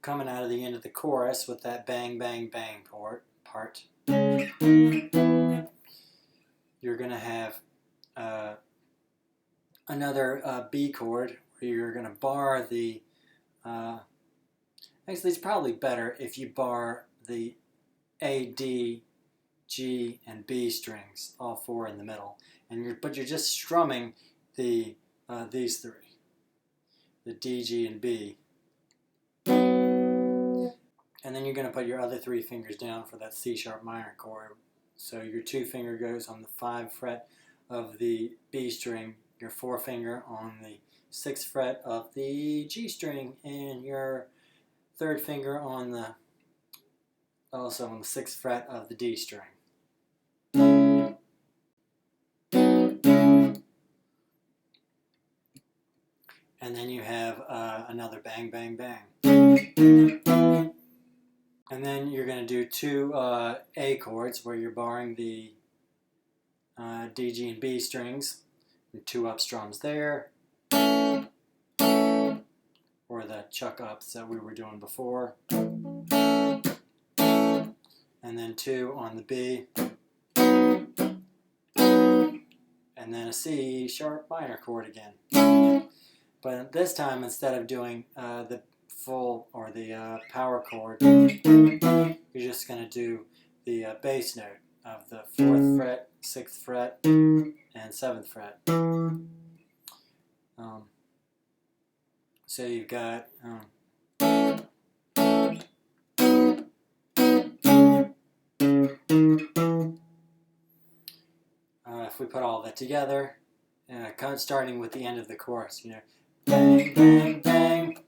coming out of the end of the chorus with that bang, bang, bang part. You're going to have another B chord where you're going to bar the, actually it's probably better if you bar the A, D, G, and B strings, all four in the middle. But you're just strumming the these three, the D, G, and B. And then you're going to put your other three fingers down for that C sharp minor chord. So your 2 finger goes on the 5th fret of the B string, your 4 finger on the 6th fret of the G string, and your 3rd finger on the also on the 6th fret of the D string. And then you have another bang, bang, bang. And then you're going to do 2 A chords where you're barring the D, G, and B strings, and 2 up strums there, or the chuck ups that we were doing before, and then 2 on the B, and then a C sharp minor chord again. But this time, instead of doing the full or the power chord, you're just going to do the bass note of the 4th fret, 6th fret, and 7th fret. So you've got if we put all that together, kind of starting with the end of the chorus, you know, bang, bang, bang.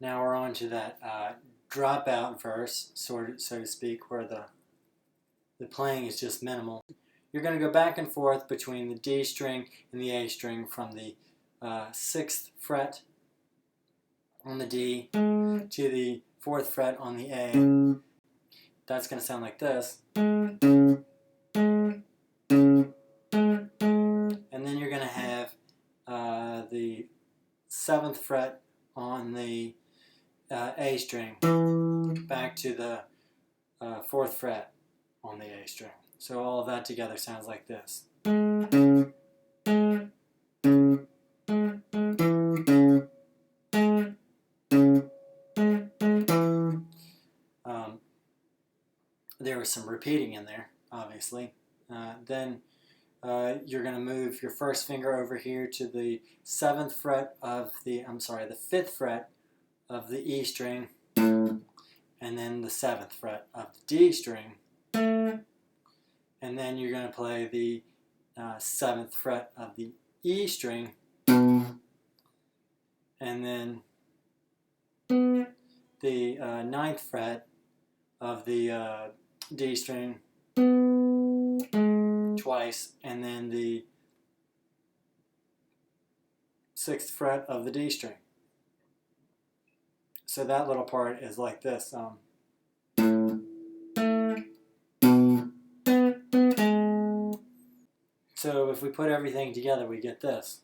Now we're on to that dropout verse, so to speak, where the playing is just minimal. You're going to go back and forth between the D string and the A string from the 6th fret on the D to the 4th fret on the A. That's going to sound like this. And then you're going to have the 7th fret on the A string back to the 4th fret on the A string. So all of that together sounds like this. There was some repeating in there, obviously. Then you're going to move your 1st finger over here to the 7th fret of the 5th fret of the E string, and then the 7th fret of the D string, and then you're going to play the 7th fret of the E string, and then the 9th fret of the D string twice, and then the 6th fret of the D string. So that little part is like this. So if we put everything together, we get this.